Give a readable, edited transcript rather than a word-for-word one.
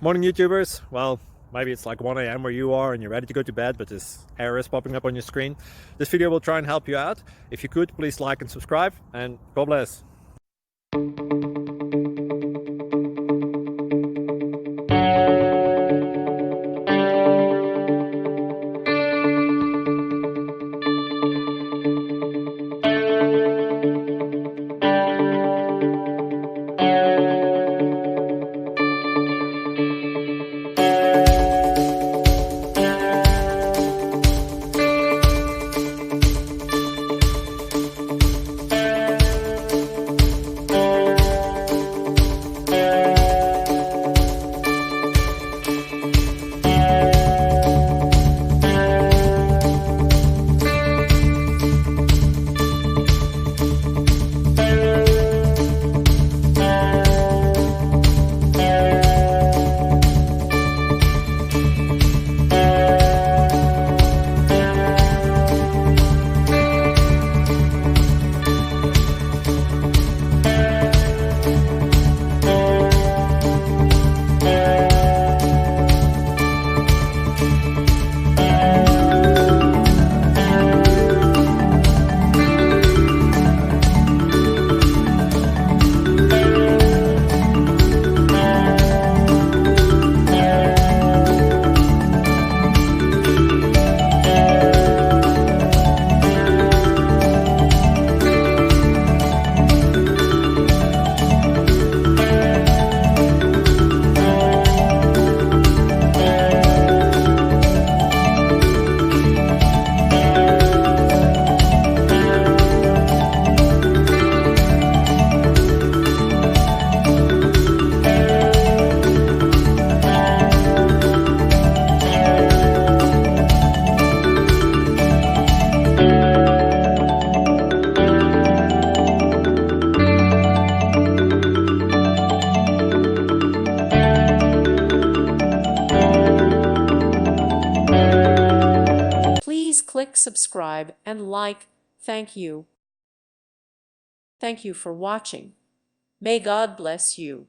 Morning YouTubers. Well, maybe it's like 1 a.m. where you are and you're ready to go to bed, but this error is popping up on your screen. This video will try and help you out. If you could, please like and subscribe, and God bless. Please click subscribe and like. Thank you. Thank you for watching. May God bless you.